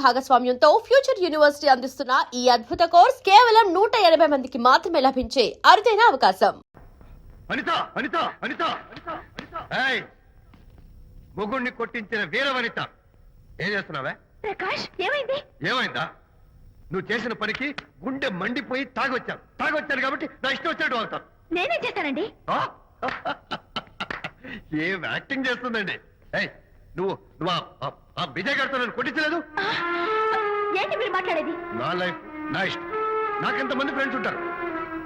భాగస్వామ్యంతో future university అందిస్తున్న ఈ అద్భుత కోర్స్ కేవలం 180 మందికి మాత్రమే లభించే అరుదైన అవకాశం. మొగుణ్ణి కొట్టించిన వీర వనిత, ఏం చేస్తున్నావే? ప్రకాష్, ఏమైంది? ఏమైందా? నువ్వు చేసిన పనికి గుండె మండిపోయి తాగొచ్చాను కాబట్టి నా ఇష్టం వచ్చినట్టు అవుతాను. నేనేం చేశానండి? ఏం యాక్టింగ్ చేస్తుందండి. నువ్వు నువ్వు ఆ విజయ్ గారితో నన్ను కొట్టించలేదు. ఏంటి మీరు మాట్లాడేది? నా లైఫ్ నా ఇష్టం. నాకెంతమంది ఫ్రెండ్స్ ఉంటారు.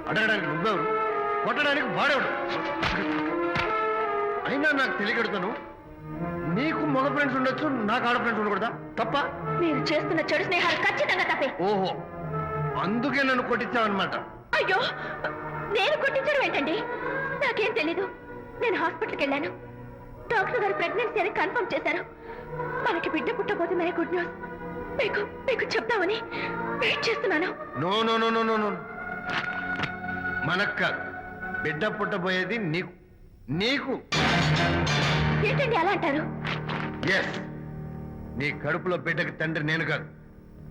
అడగడానికి నువ్వెవరు, కొట్టడానికి వాడేవాడు. అయినా నాకు తెలియగడుతాను, నీకు మగ ఫ్రెండ్స్ ఉండొచ్చు, నాకు ఆడ ఫ్రెండ్స్ ఉండకూడదా? తప్ప? మీరు చేస్తున్న చెడు స్నేహాలు ఖచ్చితంగా తప్పే. ఓహో, అందుకే నన్ను కొట్టించావన్నమాట. అయ్యో, నేను కొట్టించడం ఏంటండి? నాకేం తెలీదు. నేను హాస్పిటల్కి వెళ్ళాను. డాక్టర్ గారు ప్రెగ్నెన్సీ అని కన్ఫర్మ్ చేశారు. మనకి బిడ్డ పుట్టబోతుందనే గుడ్ న్యూస్ మీకు చెప్తామని వెయిట్ చేస్తున్నాను. No no no no no no, మనక్క బిడ్డ పుట్టబోయేది నీకు. నీకు ఏంటండి అలా అంటారు? ఎస్, నీ కడుపులో బిడ్డకి తండ్రి నేను కాదు,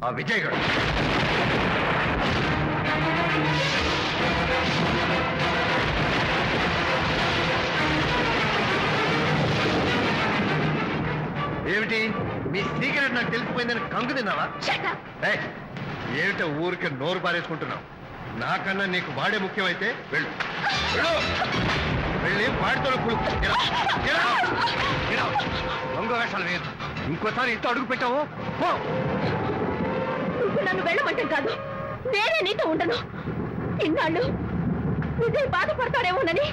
ఆ విజయ్ గారు. ఏమిటి మీ సీక్రెట్ నాకు తెలిసిపోయిందని కంగు తిన్నావా? ఏమిటో ఊరికి నోరు పారేసుకుంటున్నావు? నాకన్నా నీకు వాడే ముఖ్యమైతే వెళ్ళు వెళ్ళి వాడితో దొంగ వేషాలు వేయదు. ఇంకోసారి ఇంట్లో అడుగు పెట్టావు నువ్వు నన్ను వెళ్ళమంటే కాదు, నేనే నీతో ఉండను. ఇన్నాళ్ళు విజయ్ బాధపడతాడేమోనని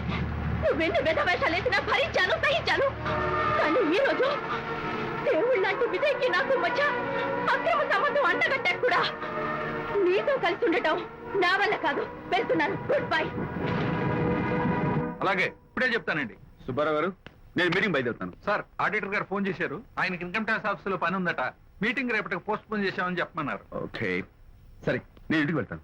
నువ్వెన్ని వెధ వేషాలు వేసినా భరించాను, సహించాను. కానీ ఈ రోజు దేవుళ్ళంటూ విజయ్కి నాకు మధ్య అక్రమ సంబంధం అంటగట్టాక కూడా నీతో కలిసి ఉండటం నా వల్ల కాదు. వెళ్తున్నాను. Good bye. అలాగే ఇప్పుడే చెప్తానండి. సుబ్బారావు గారు, నేను మీటింగ్ బయలుదేరుతాను. సార్, ఆడిటర్ గారు ఫోన్ చేశారు. ఆయనకి ఇన్కమ్ ట్యాక్స్ ఆఫీస్ లో పని ఉందట. మీటింగ్ రేపటికి పోస్ట్ పోన్ చేశామని చెప్పమన్నారు. ఓకే, సరే, నేను ఇంటికి వెళ్తాను.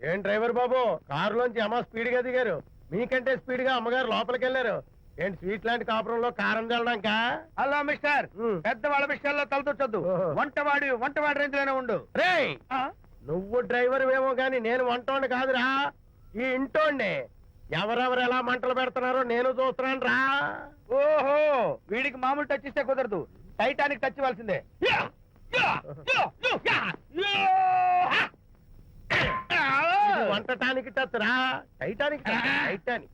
ఏం డ్రైవర్ బాబు, కారులోంచి అమ్మ స్పీడ్ గా దిగారు. మీకంటే స్పీడ్ గా అమ్మగారు లోపలికి వెళ్ళారు. ఏంటి స్వీట్ లాంటి కాపురంలో కారం చల్లడాక? హలో మిస్టర్, పెద్దవాళ్ళ విషయాల్లో తలదొచ్చొద్దు. వంటవాడి రేంజ్ లోనే ఉండు. రే, నువ్వు డ్రైవర్ ఏమో గాని నేను వంటోండి కాదురా, ఈ ఇంటోండి. ఎవరెవరు ఎలా మంటలు పెడుతున్నారో నేను చూస్తున్నాను రా. ఓహో, వీడికి మామూలు టచ్ ఇస్తే కుదరదు, టైటానిక్ టచ్ ఇవ్వాల్సిందే. వంటటానికి టచ్ రా, టైటానిక్ టైటానిక్.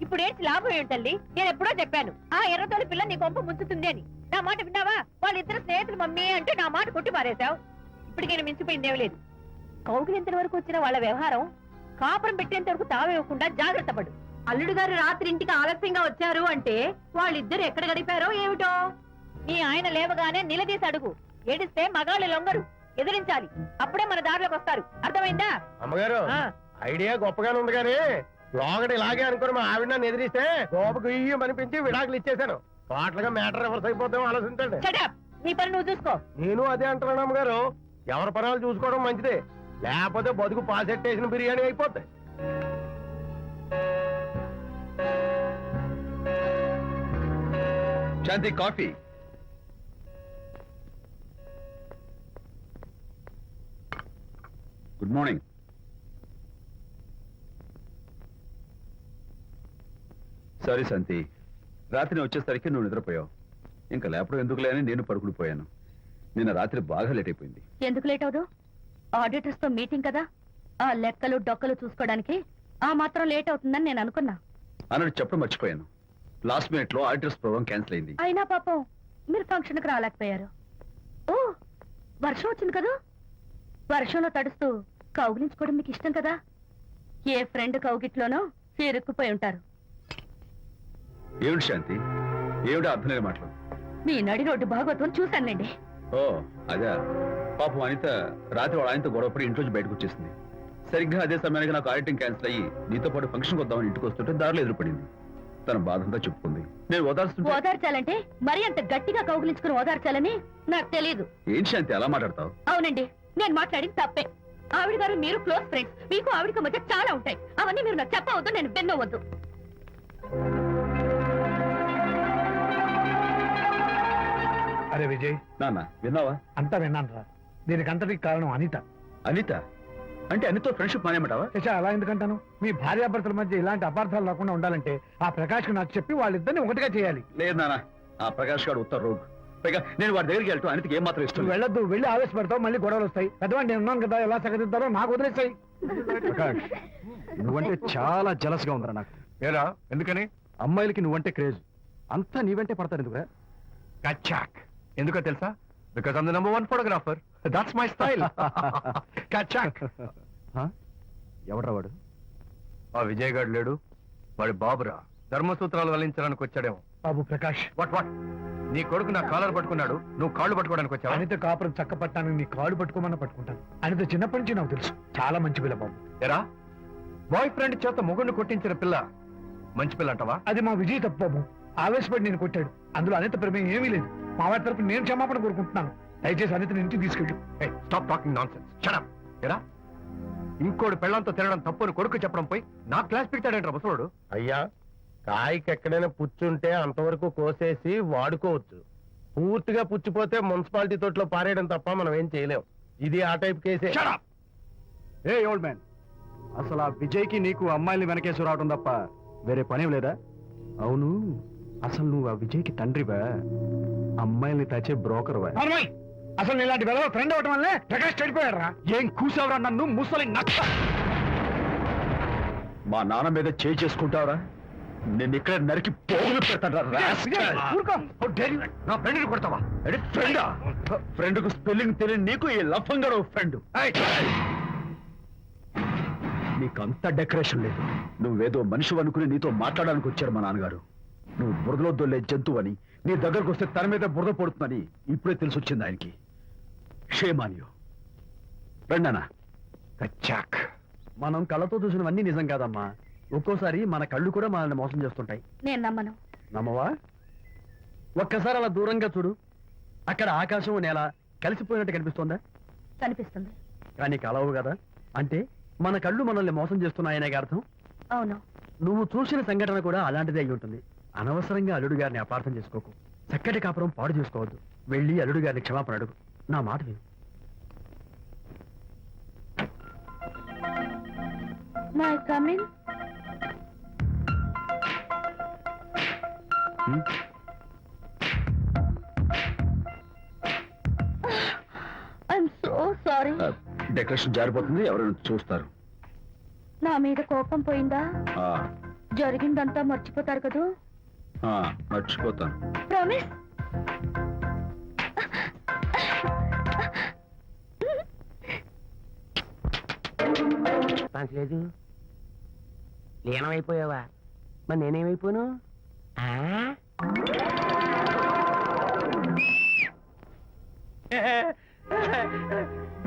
ఇప్పుడు ఏంటి లాభం ఏంటల్లి? నేను ఎప్పుడో చెప్పాను, ఆ ఎర్రతోలి పిల్ల నీ కొంప ముంచుతుంది అని. నా మాట విన్నావా? వాళ్ళిద్దరు స్నేహితులు మమ్మీ అంటే నా మాట కొట్టి పారేశావు. ఇప్పటికైనా మించిపోయిందేం లేదు. కౌగిలింత వరకు వచ్చిన వాళ్ళ వ్యవహారం కాపురం పెట్టేంత వరకు తావేయకుండా జాగ్రత్త పడు. అల్లుడు గారు రాత్రి ఇంటికి ఆలస్యంగా వచ్చారు అంటే వాళ్ళిద్దరు ఎక్కడ గడిపారో ఏమిటో. నీ ఆయన లేవగానే నిలదీసి అడుగు. ఏడిస్తే మగాళ్ళు లొంగరు, ఎదిరించాలి. అప్పుడే మన దారిలోకి వస్తారు. అర్థమైందా? అమ్మగారు, ఐడియా గొప్పగానే ఉంది కానీ లోగడ ఇలాగే అనుకుని మా ఆవిడ నన్ను ఎదిరిస్తే గోపకు ఇయ్యం అనిపించి విడాకులు ఇచ్చేశాను. పాటలుగా మ్యాటర్ రివర్స్ అయిపోతాం ఆలోచించండి. నీ పని నువ్వు చూసుకో. నేను అదే అంటున్నాను అమ్మగారు, ఎవరి పనాలు చూసుకోవడం మంచిదే, లేకపోతే బతుకు పాసెట్టేసిన బిర్యానీ అయిపోతాయి. శాంతి, కాఫీ. Good morning. సారీ శాంతి, రాత్రి నేను వచ్చేసరికి నువ్వు నిద్రపోయావు. ఇంకా లేపడం ఎందుకులే అని నేను పడుకుని పోయాను. నిన్న రాత్రి బాగా లేట్ అయిపోయింది. ఎందుకు లేట్ అవదు? ఆడిటర్స్ తో మీటింగ్ కదా, ఆ లెక్కలు డొక్కలు చూసుకోవడానికి ఆ మాత్రం లేట్ అవుతుందని నేను అనుకున్నా. అన్నట్టు చెప్పడం మర్చిపోయాను. లాస్ట్ మినిట్ లో ఆడిటర్స్ ప్రోగ్రామ్ క్యాన్సిల్ అయింది. అయినా పాపం మీరు ఫంక్షన్ కి రాలేకపోయారు. ఓ, వర్షం వచ్చింది కదా, వర్షంలో తడుస్తూ కౌగిలించుకోవడం మీకు ఇష్టం కదా. ఏ ఫ్రెండ్ కౌగిట్లోనో ఇరుక్కుపోయి ఉంటారు. ఏమిటి శాంతి, ఏమిటి అర్థం లేని మాటలు? మీ నడి రోడ్డు భాగవతం చూశానులేండి. ఓ అదే, పాపం అనిత రాత్రి వాళ్ళ ఆయనతో గొడవపడి ఇంట్లోంచి బయటకు వచ్చేసింది. సరిగ్గా అదే సమయానికి నాకు ఆడిటింగ్ క్యాన్సిల్ అయ్యి నీతో పాటు ఫంక్షన్కి వద్దామని ఇంటికి వస్తుంటే దారిలో ఎదురుపడింది. తన బాధంతా చెప్పుకుంది. నేను ఓదార్చుంటే ఓదార్చాలంటే మరి అంత గట్టిగా కౌగిలించుకుని ఓదార్చాలని నాకు తెలియదు. ఏం శాంతి అలా మాట్లాడతావు? అవునండి, నేను మాట్లాడింది తప్పే. ఆవిడ గారు మీరు క్లోజ్ ఫ్రెండ్స్, మీకు ఆవిడకి మధ్య చాలా ఉంటాయి. అవన్నీ మీరు నాకు చెప్పవద్దు, నేను విన్నవద్దు. అరే విజయ్, నాన్న విన్నావా? అంతా విన్నాను. దీనికి అంతటికి కారణం అనిత. అనిత అంటే అనితో ఫ్రెండ్షిప్ మానేమంటావా? శశా, అలా ఎందుకంటాను? మీ భార్యాభర్తల మధ్య ఇలాంటి అపార్థాలు రాకుండా ఉండాలంటే ఆ ప్రకాష్ కు నాకు చెప్పి వాళ్ళిద్దరిని ఒకటిగా చేయాలి. లేదు నాన్న, ఆ ప్రకాష్ గారు ఉత్తర రోగ్. పైగా నేను వాడి దగ్గరికి వెళ్తాను, అనితకి ఏం మాత్రం ఇష్టం నువ్వు లేదు. వెళ్ళొద్దు, వెళ్ళి ఆవేశపడతావు, మళ్ళీ గొడవలు వస్తాయి. పెద్దవాడిని నేను ఉన్నాను కదా, ఎలా సగదిద్దారో నాకు వదిలేస్తాయి. ప్రకాష్, నువ్వంటే చాలా జలస్ గా ఉందిరా నాకు. ఏరా ఎందుకని? అమ్మాయిలకి నువ్వంటే క్రేజ్. అంతా నీ వెంటే పడతారు ఎందుకురా? కచాక్. ఎందుకో తెలుసా? Because I'm the number 1 photographer. That's my style. కచాక్. ఎవడ్రా వాడు? ఆ విజయ్ గారు లేడు, వాడి బాబురా. ధర్మసూత్రాలు వల్లించడానికి వచ్చాడేమో. బాబు ప్రకాష్, వాట్ వాట్? నీ కొడుకు నా కాలర్ పట్టుకున్నాడు, నువ్వు కాళ్ళు పట్టుకోవడానికి వచ్చావా? అనిత కాపురం చక్క పట్టాను, నీ కాళ్ళు పట్టుకోమన్నా పట్టుకుంటాను. అనిత చిన్నప్పటి నుంచి నాకు తెలుసు, చాలా మంచి పిల్ల బాబు. ఎరా, బాయ్ ఫ్రెండ్ చేత మొగుడిని కొట్టించిన పిల్ల మంచి పిల్ల అంటావా? అది మా విజయ్ తప్పు బాబు. ఆవేశపడి నేను కొట్టాడు, అందులో అనిత ప్రమేయం ఏమీ లేదు. మా వారి తరపు నేను క్షమాపణ కోరుకుంటున్నాను. దయచేసి అనితని ఇంటికి తీసుకెళ్ళు. Stop talking nonsense. Shut up. ఎరా, ఇంకోటి పెళ్ళంతో తినడం తప్పుని కొడుకు చెప్పడం పోయి నా క్లాస్ పెట్టాడంట ముసలోడు. అయ్యా, కాయకి ఎక్కడైనా పుచ్చుంటే అంతవరకు కోసేసి వాడుకోవచ్చు. పూర్తిగా పుచ్చిపోతే మున్సిపాలిటీ తోటలో పారేయడం తప్ప మనం ఏం చేయలేం. ఇది ఆ టైప్ కేసే. Shut up. ఏ ఓల్డ్ మ్యాన్, అసలు ఆ విజయ్కి నీకు అమ్మాయిని వెనకేసి రావడం తప్ప వేరే పనేం లేదా? అవును, అసలు నువ్వు ఆ విజయ్కి తండ్రివా, అమ్మాయిల్ని తచ్చే బ్రోకర్వా? అవునోయ్, అసలు ఇలాంటి వెళ్ళ ఫ్రెండ్ అవటం వల్లే ప్రకాష్ చెడిపోయాడు రా. ఏం కూసావురా నన్ను, ముసలి నక్క! మా నాన్న మీద చేయి చేసుకుంటావరా? నేను ఇక్కడ నరికి పోగులు పెడతాను. ఊరుకో. నా ఫ్రెండ్ని కొడతావా? ఫ్రెండా? ఫ్రెండ్ కు స్పెల్లింగ్ తెలియని నీకు ఈ లఫంగా ఫ్రెండ్. నీకంత డెకరేషన్ లేదు. నువ్వేదో మనిషి అనుకుని నీతో మాట్లాడడానికి వచ్చారు మా నాన్నగారు. నువ్వు బురదలో దొల్లే జంతువు అని, నీ దగ్గరకు వస్తే తన మీద బురద పడుతుందని ఇప్పుడే తెలిసి వచ్చింది ఆయనకి. షేమాన్యో రండనా. కచాక్. మనం కళ్ళతో చూసినవన్నీ నిజం కాదమ్మా. ఒక్కోసారి మన కళ్ళు కూడా మనల్ని మోసం చేస్తుంటాయి. నేను నమ్మను. నమ్మవా? ఒక్కసారి అలా దూరంగా చూడు. అక్కడ ఆకాశం నేల కలిసిపోయినట్టు కనిపిస్తోందా? కనిపిస్తుంది. కానీ కలవు కదా, అంటే మన కళ్ళు మనల్ని మోసం చేస్తున్నాయనే అర్థం. అవును. నువ్వు చూసిన సంఘటన కూడా అలాంటిదే అయి ఉంటుంది. అనవసరంగా అల్లుడు గారిని అపార్థం చేసుకోకు. చక్కటి కాపురం పాడు చేసుకోవద్దు. వెళ్ళి అల్లుడు గారిని క్షమాపణ అడుగు. నా మాట విను. My coming. I'm so sorry. Decoration జారిపోతుంది, ఎవరైనా చూస్తారు. నా మీద కోపం పోయిందా? ఆ, జరిగిందంతా మర్చిపోతారు కదూ? ఆ, మర్చిపోతాను. ప్రామిస్. లేదు, లీనమైపోయావా? మరి నేనేమైపోను?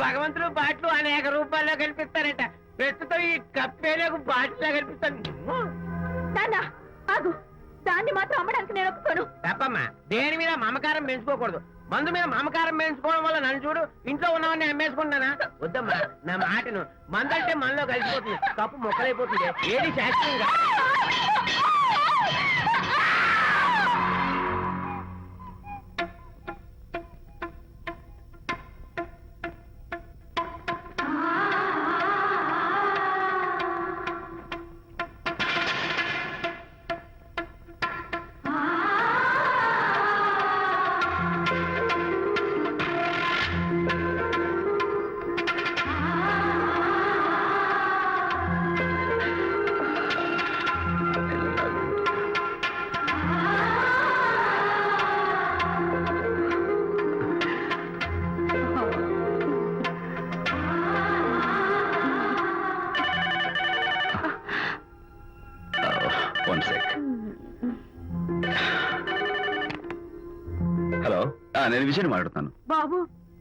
భగవంతుడు బాట్లు అనేక రూపాల్లో కనిపిస్తారట. ప్రస్తుతం ఈ కప్పేలకు బాటిలా కనిపిస్తాను. నాన్న ఆగు, దాన్ని మాత్రం అమ్మడానికి నేను ఒప్పుకోను. తప్పమ్మా, దేని మీద మమకారం పెంచుకోకూడదు. మందు మీద మమకారం పెంచుకోవడం వల్ల నన్ను చూడు, ఇంట్లో ఉన్నవన్నీ అమ్మేసుకుంటానా? వద్దమ్మా, నా మాటను. మందు అంటే మనలో కలిసిపోతుంది, కప్పు మొక్కలైపోతుంది. ఏది శాస్త్రీయంగా వన్ సెక్. హలో, నేను విజయ్ మాట్లాడుతాను. బాబు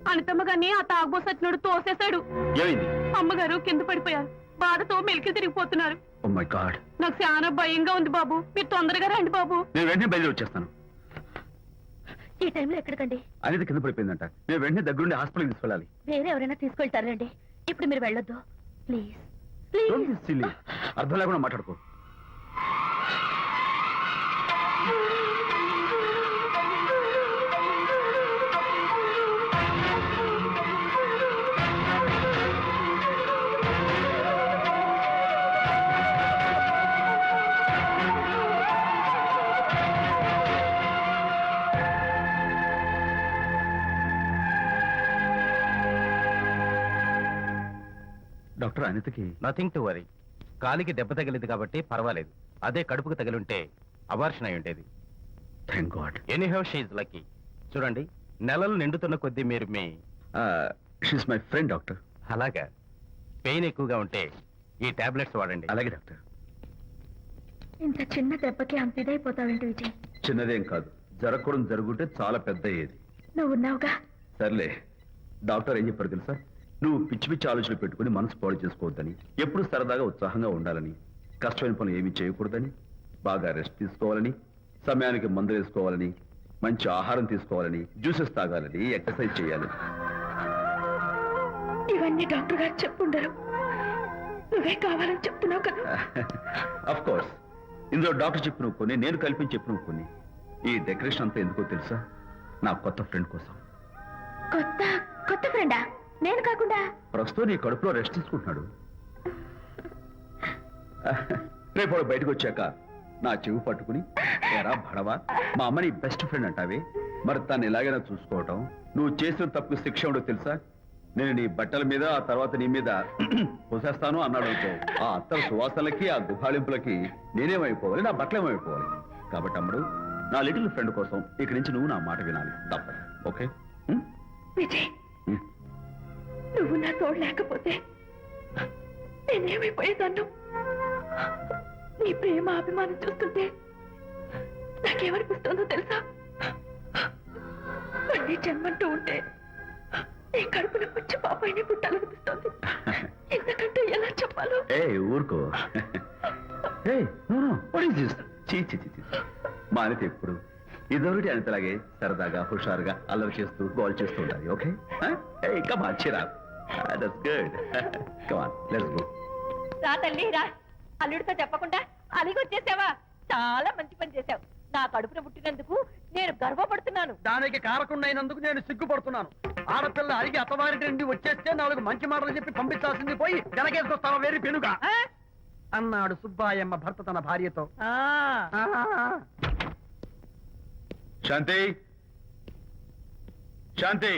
అనితమ్మ గారిని ఆ తాగుబోసచ్చినోడు తోసేశాడు. ఏమైంది? అమ్మగారు కింద పడిపోయారు. బాధతో మెలికి తిరిగిపోతున్నారు. Oh my God. నాకు చాలా భయంగా ఉంది బాబు. మీరు తొందరగా రండి బాబు. నేను వెంటనే బయలుదేరి వచ్చేస్తాను. ఈ టైంలో ఎక్కడికండి? అనేది కింద పడిపోయిందంట. నేను వెంటనే దగ్గరుండి హాస్పిటల్కి తీసుకెళ్ళాలి. వేరే ఎవరైనా తీసుకెళ్తారండి. ఇప్పుడు మీరు వెళ్ళొద్దు ప్లీజ్. Don't be silly. అర్థం లేకుండా మాట్లాడుకో. డాక్టర్, అనితకి నథింగ్ టు వరీ. కాలికి దెబ్బ తగిలింది కాబట్టి పర్వాలేదు. అదే కడుపుకు తగిలింటే అబార్షన్ అయి ఉండేది. Thank God. Anyhow she's lucky. చూడండి, నెలలు నిండుతున్న కొద్దీ మీరు మీ షీస్ మై ఫ్రెండ్ డాక్టర్. అలాగా పెయిన్ ఎక్కువగా ఉంటే ఈ టాబ్లెట్స్ వాడండి. అలాగే డాక్టర్. ఇంత చిన్న దెబ్బకి అంత ఇదైపోతావేంటి విజయ్? చిన్నదేం కాదు, జరగకూడదు జరుగుంటే చాలా పెద్ద అయ్యేది. నువ్వు ఉన్నావుగా. సర్లే. డాక్టర్ ఏం చెప్పారు తెలుసా? నువ్వు పిచ్చి పిచ్చి ఆలోచనలు పెట్టుకుని మనసు పాడు చేసుకోవద్దని, ఎప్పుడు సరదాగా ఉత్సాహంగా ఉండాలని, కష్టమైన పనులు ఏమీ చేయకూడదని, బాగా రెస్ట్ తీసుకోవాలని, సమయానికి మందులు వేసుకోవాలని, మంచి ఆహారం తీసుకోవాలని, జ్యూసెస్ తాగాలని, ఎక్సర్సైజ్ చేయాలని. ఇవన్నీ డాక్టర్ గారు చెప్పుండరు. నువ్వే కావాలని చెప్తున్నావు కదా. అఫ్ కోర్స్, ఇందులో డాక్టర్ చెప్పిన కొన్ని, నేను కల్పించి చెప్పిన కొన్ని. ఈ డెకరేషన్ అంతా ఎందుకో తెలుసా? నా కొత్త ఫ్రెండ్ కోసం. కొత్త కొత్త ఫ్రెండా? నేను కాకుండా? ప్రస్తుతం నీ కడుపులో రెస్ట్ తీసుకుంటున్నాడు. రేపు వాడు బయటకు వచ్చాక నా చెవి పట్టుకుని, ఎరా భడవా, మా అమ్మ నీ బెస్ట్ ఫ్రెండ్ అంటావే, మరి తను ఎలాగైనా చూసుకోవటం. నువ్వు చేసిన తప్పు శిక్ష ఉండో తెలుసా? నేను నీ బట్టల మీద, ఆ తర్వాత నీ మీద పోసేస్తాను అన్నాడు అనుకో, ఆ అత్తల సువాసనలకి, ఆ గుహాళింపులకి నేనేమైపోవాలి, నా బట్టలేమైపోవాలి. కాబట్టి అమ్మడు, నా లిటిల్ ఫ్రెండ్ కోసం ఇక్కడి నుంచి నువ్వు నా మాట వినాలి, తప్పదు. ఓకే? విజయ్, నువ్వు నా తోడు లేకపోతే నేనేమైపోయేదాన్ను. నీ ప్రేమ అభిమానం చూస్తుంటే నాకేమనిపిస్తుందో తెలుసా? మళ్ళీ జన్మంటూ ఉంటే నీ కడుపున వచ్చి పాపాయిని పుట్టాలనిపిస్తుంది. ఇంతకంటే ఎలా చెప్పాలో? ఏ ఊరుకో. మా అనిత ఎప్పుడు ఇదొకటి అనితలాగే సరదాగా, హుషారుగా, అల్లరి చేస్తూ, గోల్ చేస్తూ ఉండాలి. ఓకే? కమాన్, చిరా. That's good. Come on, let's go. రా తల్లి రా. అల్లుడితో చెప్పకుండా అలిగి వచ్చేసావా? చాలా మంచి పని చేశావు. నా కడుపున పుట్టినందుకు నేను గర్వపడుతున్నాను. దానికి కారకుండైనందుకు నేను సిగ్గుపడుతున్నాను. ఆడపిల్ల అడిగి అత్తవారి నుండి వచ్చేస్తే 4 మంచి మాటలు చెప్పి పంపించాల్సింది పోయి వెనకేసుకొస్తావా వేరు పెనుగా అన్నాడు సుబ్బాయమ్మ భర్త తన భార్యతో. శాంతి, శాంతి.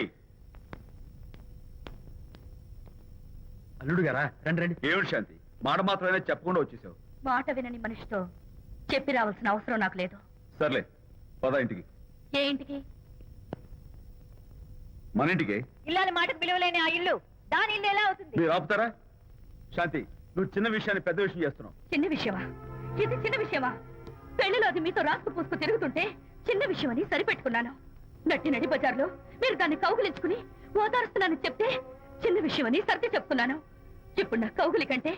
అల్లుడు గారా, రండి రండి. ఏమిటి శాంతి, మాట మాత్రమే చెప్పకుండా వచ్చేసావు? మాట వినని మనిషితో చెప్పి రావాల్సిన అవసరం నాకు లేదు. సర్లే, పద ఇంటికి. ఏ ఇంటికి? మన ఇంటికి. ఇల్లాలి మాటకు విలువలేని ఆ ఇల్లు, దాని ఇల్లు ఎలా అవుతుంది? మీరు ఆపుతారా? శాంతి, నువ్వు చిన్న విషయాన్ని పెద్ద విషయం చేస్తున్నావు. చిన్న విషయమా? ఇది చిన్న విషయమా? పెళ్లిలో అది మీతో రాసుకు పూసుకు తిరుగుతుంటే చిన్న విషయమని సరిపెట్టుకున్నాను. నడి బజార్లో మీరు దాన్ని కౌగులించుకుని ఓదారుస్తున్నానని చెప్తే చిన్న విషయమని సర్ది చెప్తున్నాను. ఇప్పుడు నా కౌగులి కంటే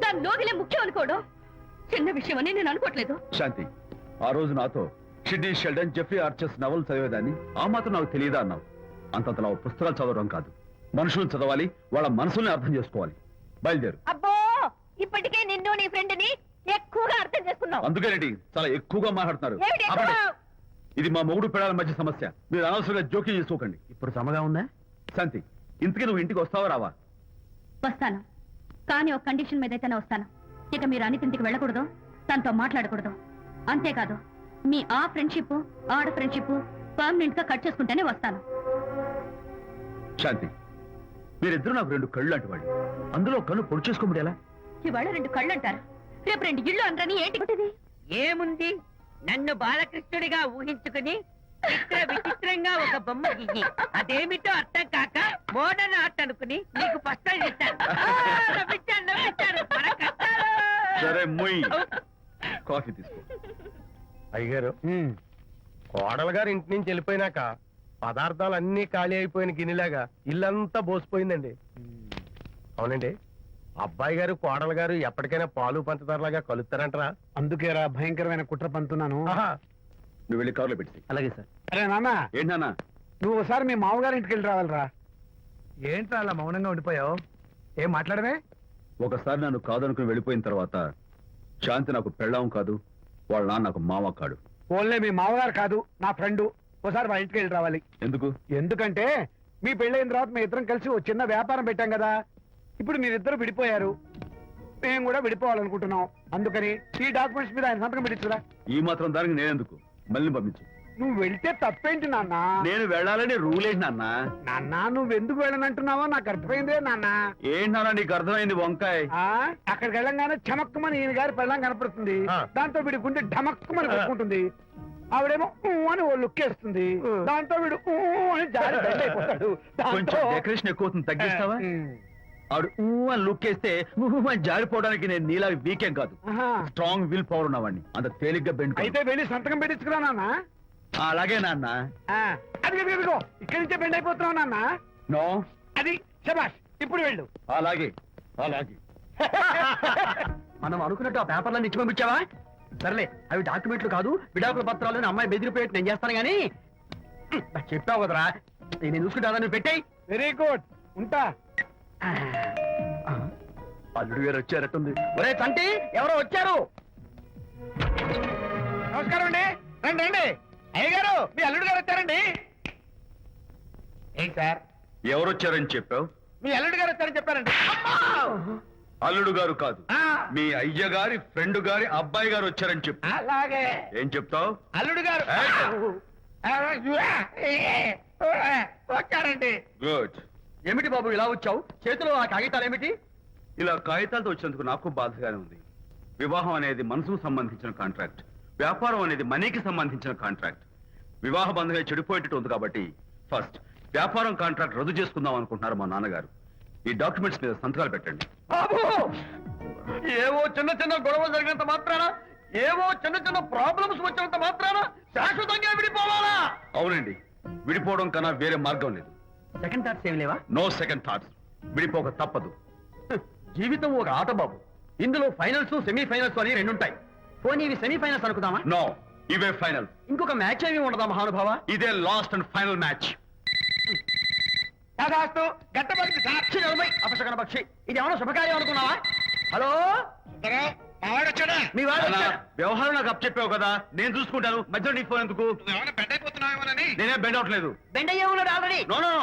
దాని లోగిలే ముఖ్యం అనుకోవడం చిన్న విషయమని నేను అనుకోవట్లేదు. శాంతి, ఆ రోజు నాతో షిడ్నీ షెల్డన్, జెఫ్రీ ఆర్చర్స్ నవలు చదివేదాన్ని, ఆ మాత్రం నాకు తెలియదా అన్నావు. అంతంతలా పుస్తకాలు చదవడం కాదు, మనుషులను చదవాలి, వాళ్ళ మనసుల్ని అర్థం చేసుకోవాలి. బయలుదేరు. అబ్బో, ఇప్పటికే నిన్ను నీ ఫ్రెండ్ ని ఎక్కువగా అర్థం చేసుకున్నావు. అందుకేనండి చాలా ఎక్కువగా మాట్లాడుతున్నారు. ఏమిటి ఎక్కువ? ఆపండి. ఇది మా మొగుడు పిల్లల మధ్య సమస్య, మీరు అనవసరంగా జోక్యం చేసుకోకండి. ఇప్పుడు సమగా ఉందా? శాంతి, ఇంతకీ నువ్వు ఇంటికి వస్తావా రావా? వస్తాను, కానీ ఒక కండిషన్ మీద అయితేనే వస్తాను. ఇక మీరు అనితింటికి వెళ్ళకూడదు, తనతో మాట్లాడకూడదు. అంతేకాదు, మీ ఆ ఫ్రెండ్షిప్, ఆడ ఫ్రెండ్షిప్ పర్మనెంట్ గా కట్ చేసుకుంటేనే వస్తాను. శాంతి, మీరిద్దరు నాకు 2 కళ్ళు లాంటి వాళ్ళు. అందులో కళ్ళు పొడి చేసుకోమడి ఎలా? ఇవాళ 2 కళ్ళు అంటారు, రేపు 2 ఇళ్ళు అంటారని ఏంటి? ఏముంది, నన్ను బాలకృష్ణుడిగా ఊహించుకుని చిత్ర విచిత్రంగా ఒక బొమ్మ గీయి అదేమిటో అర్థం కాక మోడర్న్ ఆర్ట్ అనుకుని నీకు ఫస్ట్ ఇచ్చాను. సరే మొయ్. కాఫీ తీసుకో. అయ్యగారు కోడలు గారు ఇంటి నుంచి వెళ్ళిపోయినాక పదార్థాలు అన్ని ఖాళీ అయిపోయిన గిన్నెలాగా ఇల్లంతా బోసిపోయిందండి. అవునండి, అబ్బాయి గారు కోడలు గారు ఎప్పటికైనా పాలు పంచదారలాగా కలుస్తారంటరా? అందుకేరా భయంకరమైన కుట్ర పంతున్నాను. నువ్వు వెళ్ళి కారులో పెట్టి. అలాగే సార్. అరే నాన్న, ఏంటన్నా? నువ్వు ఒకసారి మీ మామగారి ఇంటికి వెళ్ళి రావాలిరా. ఏంట్రా అలా మౌనంగా ఉండిపోయావు? ఏం మాట్లాడమే? ఒకసారి నన్ను కాదనుకుని వెళ్ళిపోయిన తర్వాత శాంతి నాకు పెళ్ళాం కాదు, వాళ్ళ నాన్న నాకు మామ కాడు. ఓన్లీ మీ మామగారు కాదు, నా ఫ్రెండ్. ఒకసారి మా ఇంటికి వెళ్ళి రావాలి. ఎందుకు? ఎందుకంటే మీ పెళ్ళైన తర్వాత మీ ఇద్దరం కలిసి ఓ చిన్న వ్యాపారం పెట్టాం కదా. ఇప్పుడు మీరిద్దరు విడిపోయారు, మేము కూడా విడిపోవాలనుకుంటున్నాం. అందుకని ఈ డాక్యుమెంట్స్ మీద ఆయన సంతకం పెట్టించురా. ఈ మాత్రం దానికి నేనెందుకు? మళ్ళీ పంపించు. నువ్వు వెళ్తే తప్పేంటి నాన్న? నేను వెళ్ళాలని రూల్ ఏంటి నాన్న? నాన్న, నువ్వు ఎందుకు వెళ్ళనంటున్నావో నాకు అర్థమైందే నాన్న. ఏంటి నాన్న నీకు అర్థమైంది వంకాయ? అక్కడికి వెళ్ళంగానే చమక్కుమని ఈయన గారి పెళ్ళం కనపడుతుంది. దాంతో వీడి గుండె ఢమక్కుమని కొట్టుకుంటుంది. ఆవిడేమో ఊ అని ఓ లుక్ వేస్తుంది. దాంతో వీడు ఊ అని జారి బెడ్ అయిపోతాడు. కొంచెం డెకరేషన్ ఎక్కువ అవుతుంది, తగ్గిస్తావా? ఆవిడ ఊ అని లుక్ వేస్తే ఊ అని జారిపోవడానికి నేను నీలా వీకేం కాదు, స్ట్రాంగ్ విల్ పవర్ ఉన్నవాడిని. అంత తేలిగ్గా బెండ్ అయితే వెళ్ళి సంతకం పెట్టించుకురా నాన్న. అలాగే నాన్న. అది ఇక్కడి నుంచే బెండ్ అయిపోతున్నావు నాన్న. నో, అది శబాష్, ఇప్పుడు వెళ్ళు. అలాగే అలాగే. మనం అనుకున్నట్టు ఆ పేపర్లను ఇచ్చి పంపించావా? సర్లే, అవి డాక్యుమెంట్లు కాదు, విడాకుల పత్రాలు. అమ్మాయి బెదిరిపోయేట్టు నేను చేస్తాను గానీ చెప్పావు కదరా, నేను చూసుకుంటా. నువ్వు పెట్టాయి. వెరీ గుడ్, ఉంటా. అల్లుడు గారు వచ్చారట్టుంది. ఒరే తంటి, ఎవరో వచ్చారు. నమస్కారం అండి. రండి రండి. అయ్య గారు, మీ అల్లుడు గారు వచ్చారండి. ఏంటి సార్, ఎవరు వచ్చారని చెప్పావు? మీ అల్లుడు గారు వచ్చారని చెప్పారండి. అల్లుడు గారు కాదు, మీ అయ్య గారి ఫ్రెండ్ గారి అబ్బాయి గారు వచ్చారని చెప్పు. అలాగే. ఏం చెప్తావు? అల్లుడు గారు వచ్చారండి. గుడ్. ఏమిటి బాబు ఇలా వచ్చావు? చేతిలో ఆ కాగితాలు ఏమిటి? ఇలా కాగితాలతో వచ్చినందుకు నాకు బాధగానే ఉంది. వివాహం అనేది మనసుకు సంబంధించిన కాంట్రాక్ట్, వ్యాపారం అనేది మనీకి సంబంధించిన కాంట్రాక్ట్. వివాహ బంధంగా చెడిపోయేటట్టు ఉంది కాబట్టి ఫస్ట్ వ్యాపారం కాంట్రాక్ట్ రద్దు చేసుకుందాం అనుకుంటున్నారు మా నాన్నగారు. ఈ డాక్యుమెంట్స్ మీద సంతకాలు పెట్టండి. బాబు, ఏవో చిన్న చిన్న గొడవలు జరిగినంత మాత్రాన, ఏవో చిన్న చిన్న ప్రాబ్లమ్స్ వచ్చినంత మాత్రాన శాశ్వతంగా విడిపోవాలా? అవునండి, విడిపోవడం కన్నా వేరే మార్గం లేదు. సెకండ్ థాట్స్ ఏమి లేవా? No second thoughts. విడిపోక తప్పదు. జీవితం ఒక ఆట బాబు. ఇందులో ఫైనల్స్, సెమీఫైనల్స్ అని రెండుంటాయి. పోనీ ఇవి సెమీఫైనల్స్ అనుకుందామా? నో, ఇవే ఫైనల్. ఇంకొక మ్యాచ్ ఏమి ఉండదా మహానుభావ? ఇదే లాస్ట్ అండ్ ఫైనల్ మ్యాచ్. గట్టబడి సాక్షి నిలబై అపశకన పక్షి. ఇది ఏమైనా శుభకార్యం అనుకున్నావా? హలో, మీ వాడు అన్నా, వచ్చాడా? వ్యవహారం నాకు అప్ చెప్పావు కదా, నేను చూసుకుంటాను. మధ్యలో నీ ఫోన్ ఎందుకు? నేనే బెండ్ అవట్లేదు. బెండ్ అయ్యే ఉన్నాడు already. No no,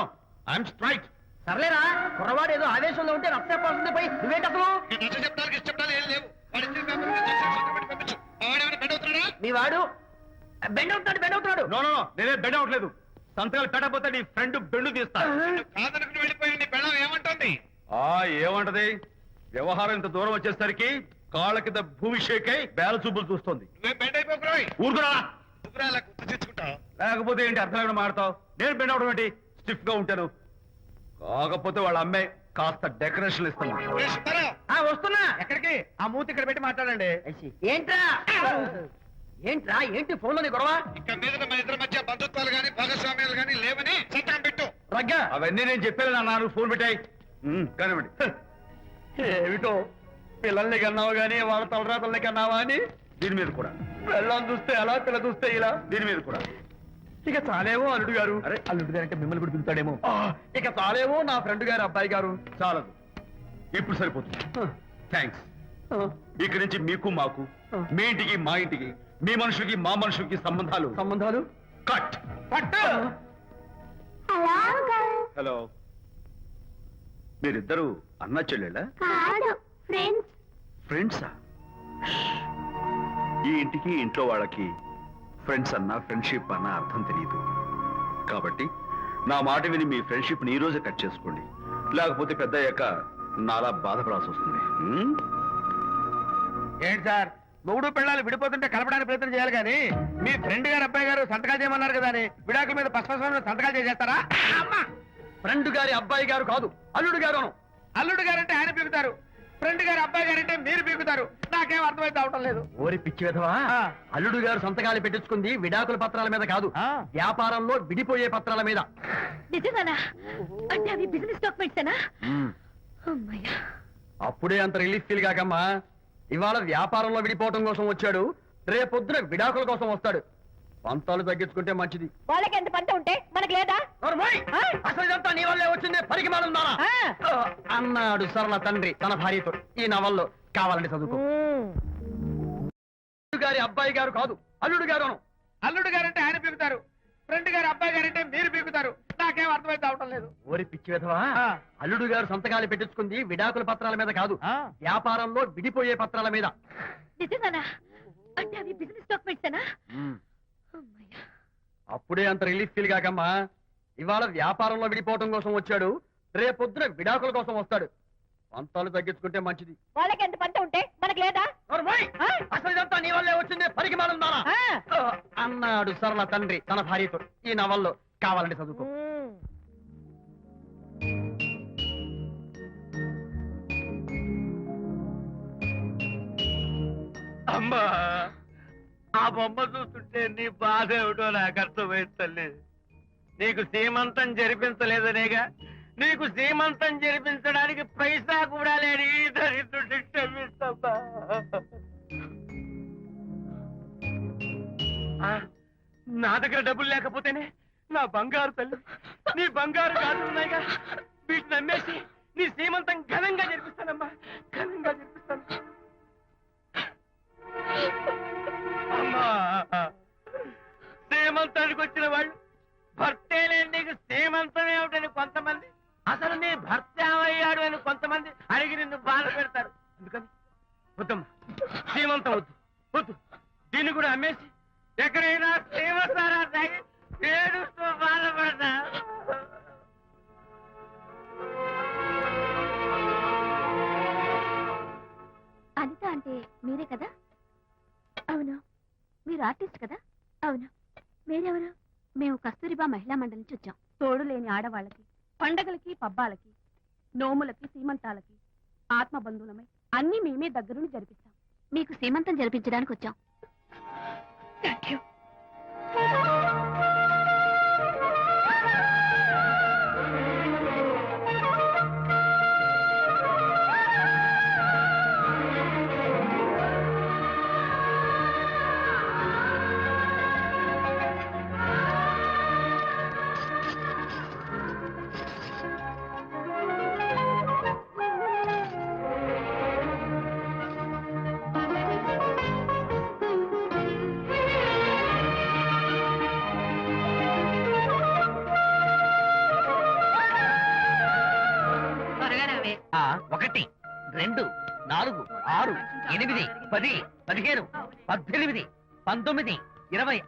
I'm straight. సర్లేరా, కుర్రవాడు ఏదో ఆవేశంలో ఉంటే రక్త చెప్పాల్సింది పోయి నువ్వేంటి అసలు? మీ వాడు బెండ్ అవుతున్నాడు, బెండ్ అవుతున్నాడు. నో నో, నేనే బెండ్ అవట్లేదు. సంతకాలు పెట్టకపోతే నీ ఫ్రెండ్ బెండు తీస్తా. ఏమంటది? వ్యవహారం ఇంత దూరం వచ్చేసరికి కాళ్ళ కింద భూమి షేక్ అయి బేల చూపులు చూస్తుంది. ఊరుకురా, లేకపోతే ఏంటి అర్థం లేకుండా మాడతావు? నేను బెండ్ అవడం ఏంటి? స్టిఫ్ గా ఉంటాను. కాకపోతే వాళ్ళ అమ్మాయి కాస్త డెకరేషన్ ఇస్తాను. వస్తున్నా. ఎక్కడికి? ఆ మూతి ఇక్కడ పెట్టి మాట్లాడండి. ఏంట్రా ఏంట్రా ఏంటి ఫోన్ లోని గొడవ? ఇక్కడ మీద మన ఇద్దరి మధ్య బంధుత్వాలు గాని భాగస్వామ్యాలు గాని లేవని సంతకం పెట్టు. రగ్గా అవన్నీ నేను చెప్పాను అన్నారు. ఫోన్ పెట్టాయి కానివ్వండి. ఏమిటో పిల్లల్ని కన్నావు గానీ వాళ్ళ తలరాతల్ని కన్నావా అని. దీని మీద కూడా పిల్లల్ని చూస్తే అలా, పిల్ల చూస్తే ఇలా. దీని మీద కూడా ఇక చాలేమో అల్లుడు గారు. అరే, అల్లుడు గారు అంటే మిమ్మల్ని కూడా పిలుతాడేమో. ఇక చాలేమో నా ఫ్రెండ్ గారు అబ్బాయి గారు. చాలదు, ఇప్పుడు సరిపోతుంది. థ్యాంక్స్. ఇక్కడి నుంచి మీకు మాకు, మీ ఇంటికి మా ఇంటికి, మీ మనుషులకి మా మనుషులకి సంబంధాలు కట్. హలో, మీరిద్దరు అన్నా చెల్లెళ్ళా? ఫ్రెండ్సా? ఈ ఇంటికి ఇంట్లో వాళ్ళకి ఫ్రెండ్స్ అన్నా ఫ్రెండ్షిప్ అన్నా అర్థం తెలియదు. కాబట్టి నా మాట విని మీ ఫ్రెండ్షిప్ ని ఈ రోజే కట్ చేసుకోండి, లేకపోతే పెద్ద అయ్యాక నాలా బాధపడాల్సి వస్తుంది. ఏంటి సార్, మొగుడు పిల్లలు విడిపోతుంటే కలపడానికి ప్రయత్నం చేయాలి కానీ మీ ఫ్రెండ్ గారు అబ్బాయి గారు సంతకాలు చేయమన్నారు కదా అని విడాకుల మీద పశ్చిమ సంతకాలు చేసేస్తారా? ఫ్రెండ్ గారి అబ్బాయి గారు కాదు, అల్లుడు గారు. అల్లుడు గారు అంటే ఆయన పిలుతారు, ఫ్రెండ్ గారు అబ్బాయి గారంటే మీరు పీకుతారు. నాకేం అర్థమైతే అవటం లేదు. ఓరి పిచ్చి విధవా, అల్లుడు గారు సంతకాలు పెట్టించుకుంది విడాకుల పత్రాల మీద కాదు, వ్యాపారంలో విడిపోయే పత్రాల మీద. నిజంగానా? అంటే అవి బిజినెస్ డాక్యుమెంట్సేనా? అమ్మయ్యా. అప్పుడే అంత రిలీఫ్ ఫీల్ కాకమ్మా. ఇవాళ వ్యాపారంలో విడిపోవటం కోసం వచ్చాడు, రేపొద్దున విడాకుల కోసం వస్తాడు. పంతాలు తగ్గించుకుంటే మంచిది. వాళ్ళకి ఎంత పంట ఉంటే మనకి లేదా? అసలు ఇదంతా నీ వల్లే వచ్చింది, పరికి మాలున్నారా అన్నాడు సరళ తండ్రి తన భార్యతో. ఈ నవల్లో కావాలంటే చదువుకో. గారి అబ్బాయి గారు కాదు, అల్లుడు గారు. అల్లుడు గారంటే ఆయన పీకుతారు, ఫ్రెండ్ గారు అబ్బాయి గారంటే మీరు పీకుతారు. నాకేం అర్థమైతే అవటం లేదు. ఓరి పిచ్చి విధవా, అల్లుడు గారు సంతకాలు పెట్టించుకుంది విడాకుల పత్రాల మీద కాదు, వ్యాపారంలో విడిపోయే పత్రాల మీద. నిజంగానా? అంటే అవి బిజినెస్ డాక్యుమెంట్సేనా? అమ్మయ్యా. అప్పుడే అంత రిలీఫ్ ఫీల్ కాకమ్మా. ఇవాళ వ్యాపారంలో విడిపోవటం కోసం వచ్చాడు, రేపొద్దున విడాకుల కోసం వస్తాడు. పంతాలు తగ్గించుకుంటే మంచిది. వాళ్ళకి ఎంత పంట ఉంటే మనకి లేదా? అసలు ఇదంతా నీ వల్లే వచ్చింది, పరికి మాలున్నారా అన్నాడు సరళ తండ్రి తన భార్యతో. ఈ నవల్లో కావాలంటే చదువుకో. అమ్మా, ఆ బొమ్మ చూస్తుంటే నీ బాధ ఏమిటో నాకు అర్థమైంది తల్లి. నీకు సీమంతం జరిపించలేదనేగా, నీకు సీమంతం జరిపించడానికి పైసా కూడా లేని ఈ దరిద్రుడిని క్షమిస్తమ్మా. నా దగ్గర డబ్బులు లేకపోతేనే నా బంగారు తల్లి, నీ బంగారు గాజులు ఉన్నాయిగా, వీటిని అమ్మేసి నీ సీమంతం ఘనంగా జరిపిస్తానమ్మా, ఘనంగా జరిపిస్తాను. అమ్మా, సీమంతానికి వచ్చిన వాళ్ళు భర్తే లేని నీకు సీమంతం ఏమిటని కొంతమంది, అసలు నీ భర్త ఏమయ్యాడు అని కొంతమంది అడిగి నిన్ను బాధ పెడతారు. అందుకని వద్దమ్మా, సీమంతం వద్దు వద్దు. దీన్ని కూడా అమ్మేసి ఎక్కడైనా సీమసారా తాగి ఏడుస్తూ బాధపడతా. అనిత అంటే మీరే కదా? అవును. మీరు ఆర్టిస్ట్ కదా? అవును. మీరెవరు? మేము కస్తూరిబా మహిళా మండలి నుంచి వచ్చాం. తోడు లేని ఆడవాళ్ళకి, పండగలకి, పబ్బాలకి, నోములకి, సీమంతాలకి ఆత్మ బంధువులమై అన్ని మేమే దగ్గరుండి జరిపిస్తాం. మీకు సీమంతం జరిపించడానికి వచ్చాం. Thank you. ఒకటి, 2, 4, 6, 8, 10, 15, 18, 19, 20.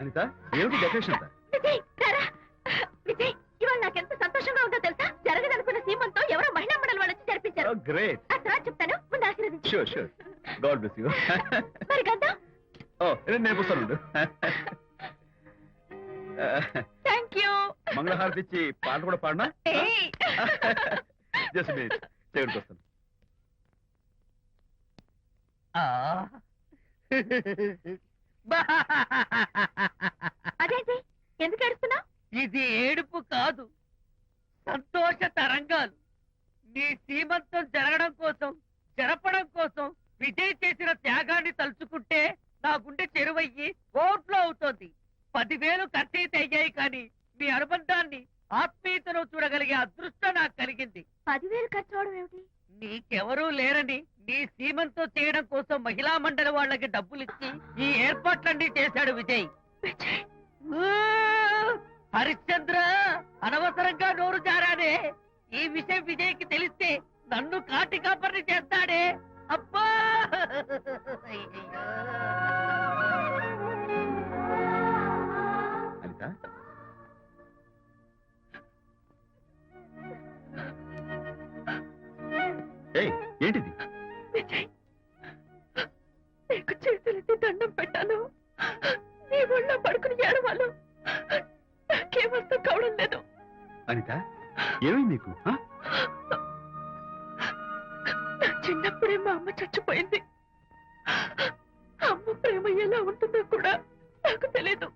అనిత, ఏమిటి డెకరేషన్ అంతా? విజయ్, రారా. విజయ్, ఇవాళ నాకెంత సంతోషంగా ఉందో తెలుసా? జరగదనుకున్న సీమంతో ఎవరో మహిళా మండలి వాళ్ళు వచ్చి జరిపించారు. గ్రేట్. ఆ తర్వాత చెప్తాను, ముందు ఆశీర్వదించు. Sure sure. God bless you. మరి గంధం? నేను వస్తాను. Thank you. మంగళహారతి ఇచ్చి పాట కూడా పాడనా? జస్ట్ మినిట్, దేవుడికి వస్తాను. అదేంటి, ఎందుకు ఏడుస్తున్నావు? ఇది ఏడుపు కాదు, సంతోష తరంగాలు. నీ సీమంతం జరగడం కోసం, జరపడం కోసం విజయ్ చేసిన త్యాగాన్ని తలుచుకుంటే నా గుండె చెరువయ్యి ఓట్లో అవుతోంది. 10,000 ఖర్చయితే అయ్యాయి, కానీ మీ అనుబంధాన్ని, ఆత్మీయతను చూడగలిగే అదృష్టం నాకు కలిగింది. 10,000 ఖర్చు అవడం ఏమిటి? నీకెవరూ లేరని నీ సీమంతో చేయడం కోసం మహిళా మండలి వాళ్ళకి డబ్బులిచ్చి ఈ ఏర్పాట్లన్నీ చేశాడు విజయ్. హరిశ్చంద్ర, అనవసరంగా నోరు జారానే. ఈ విషయం విజయ్కి తెలిస్తే నన్ను కాటి కాపర్ని చేస్తాడే. అబ్బా, అనిత, ఏంటిది? విజయ్, నీకు చేతులెత్తి దండం పెట్టాను. నీ ఒళ్ళో పడుకుని ఏడవాలు. నాకేమర్థం కావడం లేదు. అనిత, ఏమైంది నీకు? చిన్నప్పుడే మా అమ్మ చచ్చిపోయింది. అమ్మ ప్రేమ ఎలా ఉంటుందో కూడా నాకు తెలీదు.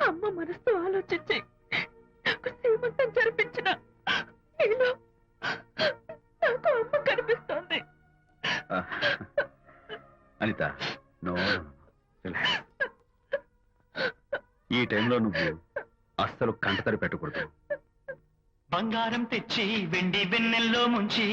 అమ్మ మనసుతో ఆలోచించి నాకు శ్రీమంతం జరిపించిన నీలో నాకు అమ్మ కనిపిస్తోంది. అనిత నో, ఈ టైంలో నువ్వు అస్సలు కంటతడి పెట్టకూడదు. బంగారం తెచ్చి వెండి వెన్నెల్లో ముంచి